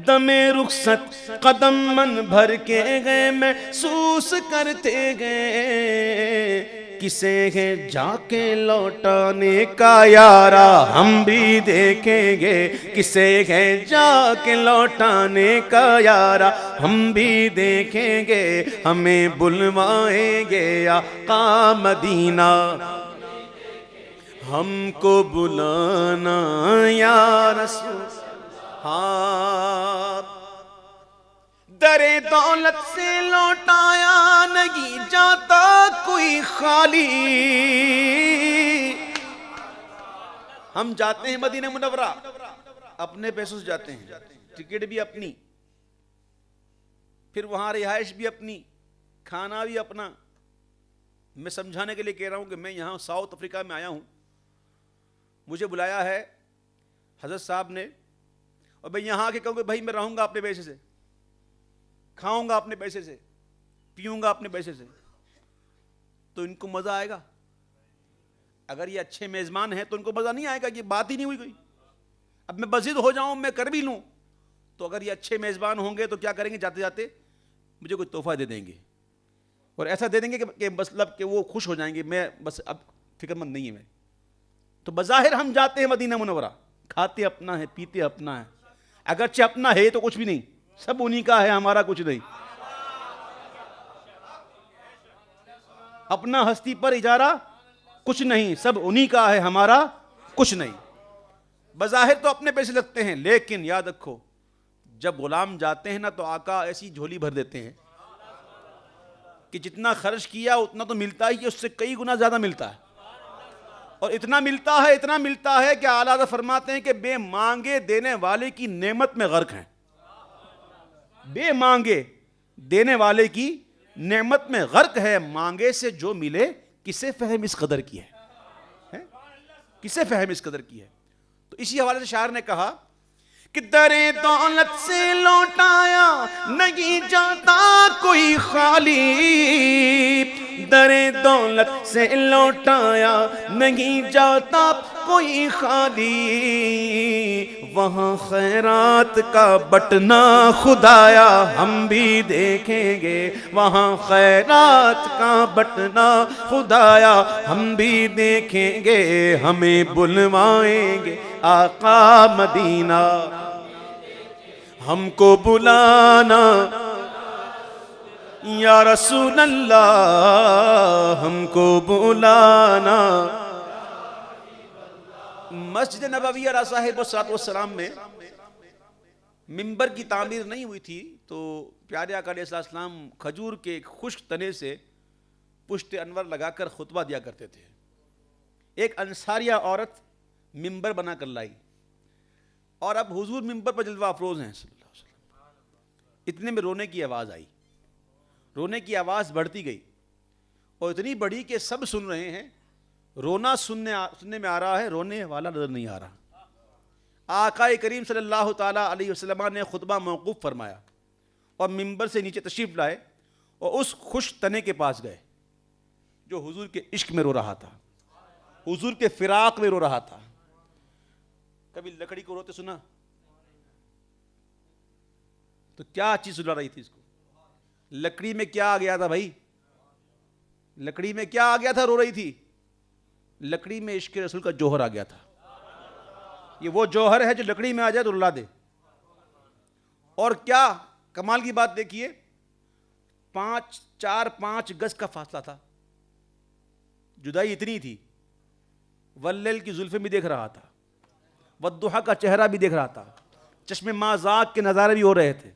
دم رخصت قدم من بھر کے گئے محسوس کرتے گئے, کسے ہے جا کے لوٹانے کا یارا ہم بھی دیکھیں گے, کسے ہے جا کے لوٹانے کا یارا ہم بھی دیکھیں گے, ہمیں بلوائیں گے آقا مدینہ, ہم کو بلانا یا رسول. ہاں در دولت سے لوٹایا نہیں جاتا کوئی خالی, ہم جاتے ہیں مدینہ منورہ اپنے پیسوں سے جاتے ہیں, ٹکٹ بھی اپنی, پھر وہاں رہائش بھی اپنی, کھانا بھی اپنا. میں سمجھانے کے لیے کہہ رہا ہوں کہ میں یہاں ساؤتھ افریقہ میں آیا ہوں, مجھے بلایا ہے حضرت صاحب نے, اور میں یہاں آ کے کہوں کہ بھائی میں رہوں گا اپنے پیسے سے, کھاؤں گا اپنے پیسے سے, پیوں گا اپنے پیسے سے, تو ان کو مزہ آئے گا؟ اگر یہ اچھے میزبان ہیں تو ان کو مزہ نہیں آئے گا, یہ بات ہی نہیں ہوئی کوئی. اب میں بضد ہو جاؤں, میں کر بھی لوں, تو اگر یہ اچھے میزبان ہوں گے تو کیا کریں گے, جاتے جاتے مجھے کوئی تحفہ دے دیں گے, اور ایسا دے دیں گے کہ مطلب کہ وہ خوش ہو جائیں گے, میں بس اب فکر مند نہیں ہے میں. تو بظاہر ہم جاتے ہیں مدینہ منورہ, کھاتے اپنا ہے, پیتے اپنا ہے, اگرچہ اپنا ہے تو کچھ بھی نہیں, سب انہی کا ہے, ہمارا کچھ نہیں. اپنا ہستی پر اجارہ کچھ نہیں, سب انہی کا ہے, ہمارا کچھ نہیں. بظاہر تو اپنے پیسے لگتے ہیں, لیکن یاد رکھو جب غلام جاتے ہیں نا تو آقا ایسی جھولی بھر دیتے ہیں کہ جتنا خرچ کیا اتنا تو ملتا ہی, اس سے کئی گنا زیادہ ملتا ہے. اور اتنا ملتا ہے کہ اعلیٰ حضرت فرماتے ہیں کہ بے مانگے دینے والے کی نعمت میں غرق ہیں. بے مانگے دینے والے کی نعمت میں غرق ہے, مانگے سے جو ملے کسے فہم اس قدر کی ہے, کسے فہم اس قدر کی ہے. تو اسی حوالے سے شاعر نے کہا کہ در دولت سے لوٹایا نہیں جاتا کوئی خالی, در دولت سے لوٹایا نہیں جاتا کوئی خالی, وہاں خیرات کا بٹنا خدایا ہم بھی دیکھیں گے, وہاں خیرات کا بٹنا خدایا ہم بھی دیکھیں گے, ہمیں بلوائیں گے آقا مدینہ, ہم کو بلانا یا رسول اللہ, ہم کو بلانا. مسجد نبوی علیہ صاحب والسلام میں ممبر کی تعمیر نہیں ہوئی تھی, تو پیارے آقا علیہ السلام کھجور کے ایک خشک تنے سے پشت انور لگا کر خطبہ دیا کرتے تھے. ایک انصاریہ عورت ممبر بنا کر لائی, اور اب حضور ممبر پر جلوہ افروز ہیں صلی اللہ علیہ وسلم. اتنے میں رونے کی آواز آئی, رونے کی آواز بڑھتی گئی, اور اتنی بڑی کہ سب سن رہے ہیں, رونا سننے میں آ رہا ہے, رونے والا نظر نہیں آ رہا. آقا کریم صلی اللہ تعالیٰ علیہ وسلم نے خطبہ موقوف فرمایا اور ممبر سے نیچے تشریف لائے, اور اس خشک تنے کے پاس گئے جو حضور کے عشق میں رو رہا تھا, حضور کے فراق میں رو رہا تھا. کبھی لکڑی کو روتے سنا تو کیا چیز سنا رہی تھی اس کو؟ لکڑی میں کیا آ گیا تھا بھائی؟ لکڑی میں کیا آ گیا تھا, رو رہی تھی؟ لکڑی میں عشق رسول کا جوہر آ گیا تھا. یہ وہ جوہر ہے جو لکڑی میں آ جائے تو رلا دے. اور کیا کمال کی بات دیکھیے, 4-5 گز کا فاصلہ تھا, جدائی اتنی تھی. واللیل کی زلفیں بھی دیکھ رہا تھا, والضحیٰ کا چہرہ بھی دیکھ رہا تھا, چشم مازاق کے نظارے بھی ہو رہے تھے,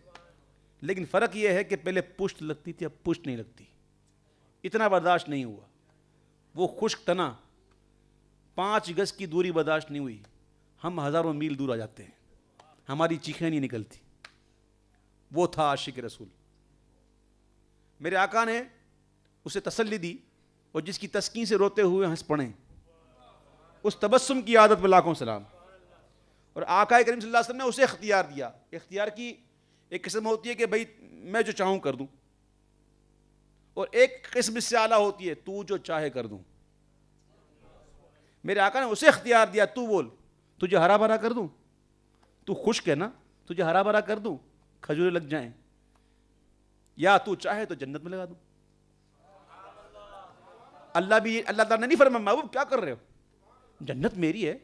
لیکن فرق یہ ہے کہ پہلے پشت لگتی تھی, اب پشت نہیں لگتی. اتنا برداشت نہیں ہوا. وہ خشک تنا 5 گز کی دوری برداشت نہیں ہوئی, ہم ہزاروں میل دور آ جاتے ہیں, ہماری چیخیں نہیں نکلتی. وہ تھا عاشق رسول. میرے آقا نے اسے تسلی دی, اور جس کی تسکین سے روتے ہوئے ہنس پڑے, اس تبسم کی عادت پہ لاکھوں سلام. اور آقا کریم صلی اللہ علیہ وسلم نے اسے اختیار دیا. اختیار کی ایک قسم ہوتی ہے کہ بھئی میں جو چاہوں کر دوں, اور ایک قسم سے اعلیٰ ہوتی ہے تو جو چاہے کر دوں. میرے آقا نے اسے اختیار دیا, تو بول تجھے ہرا بھرا کر دوں, تو خشک ہے نا, تجھے ہرا بھرا کر دوں, کھجوریں لگ جائیں, یا تو چاہے تو جنت میں لگا دوں. اللہ تعالیٰ نے نہیں فرمایا محبوب کیا کر رہے ہو, جنت میری ہے,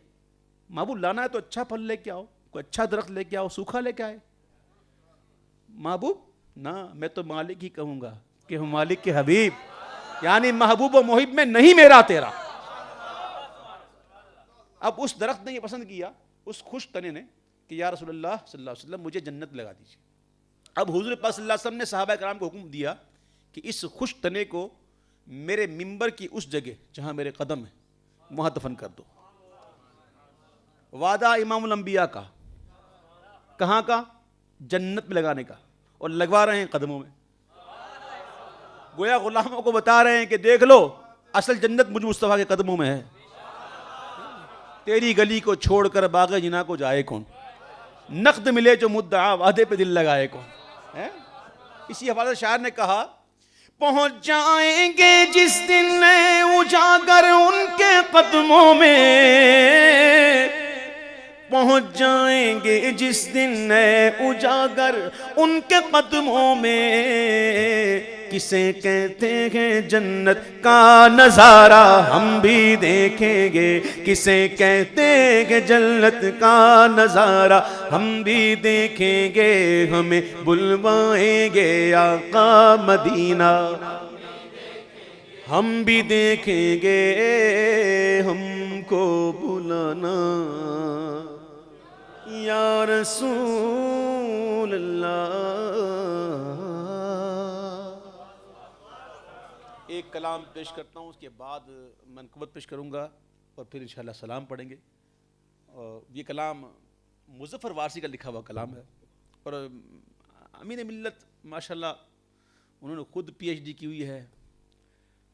محبوب لانا ہے تو اچھا پھل لے کے آؤ, کوئی اچھا درخت لے کے آؤ, سوکھا لے کے آئے. محبوب نہ, میں تو مالک ہی کہوں گا کہ ہم مالک کے حبیب, یعنی محبوب و محب میں نہیں میرا تیرا. اب اس درخت نے یہ پسند کیا, اس خوش تنے نے, کہ یا رسول اللہ صلی اللہ علیہ وسلم مجھے جنت لگا دیجیے. اب حضور پاک صلی اللہ علیہ وسلم نے صحابہ کرام کو حکم دیا کہ اس خوش تنے کو میرے ممبر کی اس جگہ جہاں میرے قدم ہے وہاں دفن کر دو. وعدہ امام الانبیاء کا, کہاں کا؟ جنت میں لگانے کا, اور لگوا رہے ہیں قدموں میں. گویا غلاموں کو بتا رہے ہیں کہ دیکھ لو اصل جنت مجھ مصطفیٰ کے قدموں میں ہے. تیری گلی کو چھوڑ کر باغ جنا کو جائے کون, نقد ملے جو مدعا وعدے پہ دل لگائے کون. اسی حوالے سے شاعر نے کہا پہنچ جائیں گے جس دن اجاگر ان کے قدموں میں, پہنچ جائیں گے جس دن اجاگر ان کے قدموں میں. کسے کہتے ہیں جنت کا نظارہ ہم بھی دیکھیں گے, کسے کہتے ہیں جنت کا نظارہ ہم بھی دیکھیں گے. ہمیں بلوائیں گے آقا مدینہ ہم بھی دیکھیں گے, ہم کو بلانا یا رسول اللہ. ایک کلام پیش کرتا ہوں, اس کے بعد منقبت پیش کروں گا اور پھر انشاءاللہ سلام پڑھیں گے. یہ کلام مظفر وارثی کا لکھا ہوا کلام ہے, اور امین ملت ماشاءاللہ انہوں نے خود پی ایچ ڈی کی ہوئی ہے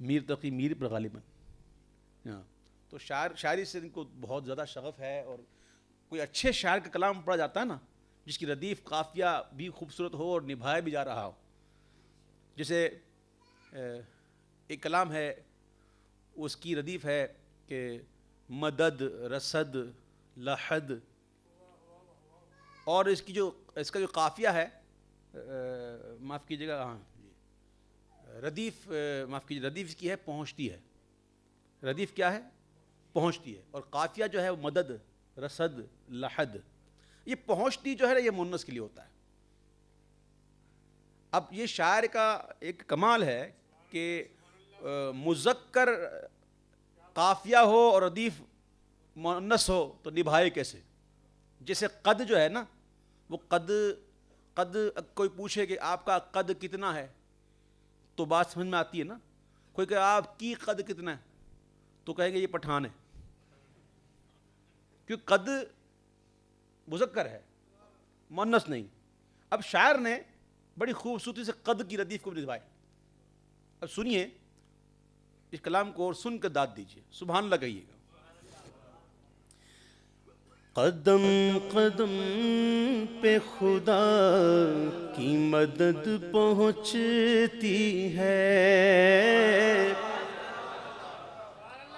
میر تقی میر پر غالباً. تو شاعری سے ان کو بہت زیادہ شغف ہے, اور کوئی اچھے شاعر کا کلام پڑھا جاتا ہے نا جس کی ردیف قافیہ بھی خوبصورت ہو اور نبھایا بھی جا رہا ہو. جیسے ایک کلام ہے اس کی ردیف ہے کہ مدد رسد لحد, اور اس کا جو قافیہ ہے معاف کیجیے گا, ہاں ردیف معاف کیجیے, ردیف کی ہے پہنچتی ہے. ردیف کیا ہے؟ پہنچتی ہے. اور قافیہ جو ہے وہ مدد رسد لحد. یہ پہنچتی جو ہے نا یہ مؤنث کے لیے ہوتا ہے. اب یہ شاعر کا ایک کمال ہے کہ مذکر قافیہ ہو اور ردیف مؤنث ہو تو نبھائے کیسے. جیسے قد جو ہے نا, وہ قد کوئی پوچھے کہ آپ کا قد کتنا ہے تو بات سمجھ میں آتی ہے نا. کوئی کہ آپ کی قد کتنا ہے تو کہے گے یہ پٹھان ہے, کیونکہ قد مذکر ہے مؤنث نہیں. اب شاعر نے بڑی خوبصورتی سے قد کی ردیف کو بھی نبھائی. اب سنیے اس کلام کو اور سن کر داد دیجیے, سبحان اللہ کہیے گا. قدم قدم پہ خدا کی مدد پہنچتی ہے,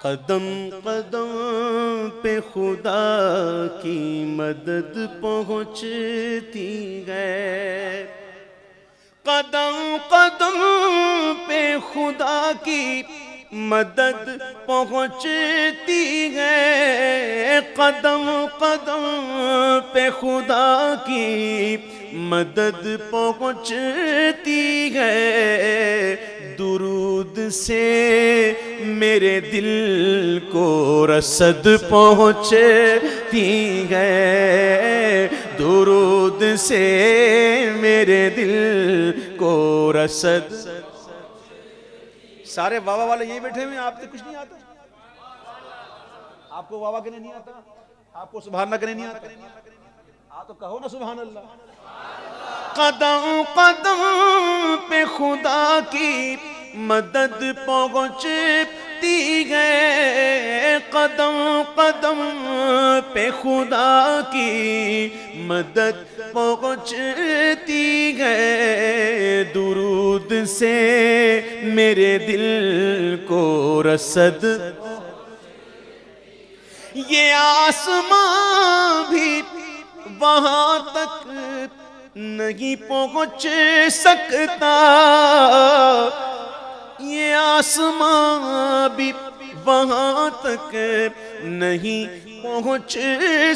قدم قدم پہ خدا کی مدد پہنچتی ہے, قدم قدم پہ خدا کی مدد پہنچتی ہے, قدم قدم پہ خدا کی مدد پہنچتی ہے. درود سے میرے دل کو رسد پہنچتی ہے, درود سے میرے دل کو رسد. سارے واوا والے یہی بیٹھے ہوئے ہیں, آپ سے کچھ نہیں آتا. آپ کو واوا کرنے نہیں آتا, آپ کو سبحان اللہ کرنے نہیں آتا. آپ تو کہو نا سبحان اللہ. قدم قدم پہ خدا کی مدد پہنچتی ہے, قدم قدم پہ خدا کی مدد پہنچتی ہے. درود سے میرے دل کو رسد، یہ آسمان بھی وہاں تک نہیں پہنچ سکتا، یہ آسمان بھی وہاں تک نہیں پہنچ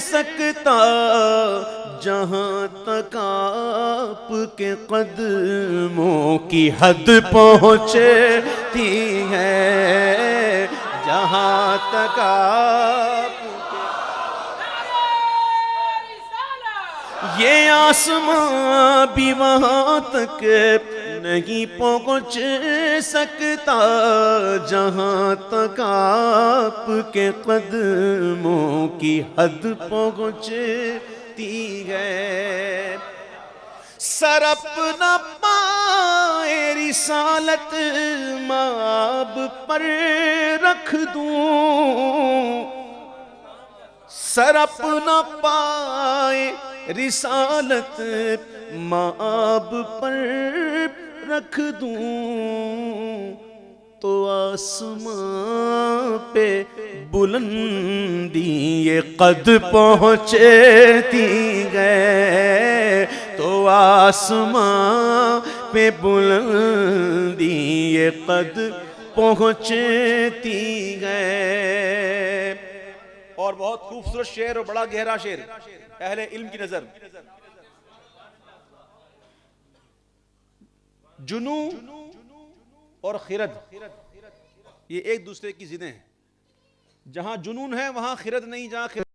سکتا، جہاں تک آپ کے قدموں کی حد پہنچتی ہے، جہاں تک آپ یہ آسمان بھی وہاں تک نہیں پہنچ سکتا، جہاں تک آپ کے قدموں کی حد پہنچتی ہے۔ سر اپنا پائے رسالت مآب پر رکھ دوں، سر اپنا پائے رسالت مآب پر رکھ دوں، تو آسمان پہ بلندی یہ قد پہنچتی ہے، تو آسمان پہ بلندی یہ قد پہنچتی ہے۔ اور بہت خوبصورت شعر اور بڑا گہرا شعر اہل علم کی نظر، جنون اور خرد یہ ایک دوسرے کی ضدیں ہیں، جہاں جنون ہے وہاں خرد نہیں، جہاں خرد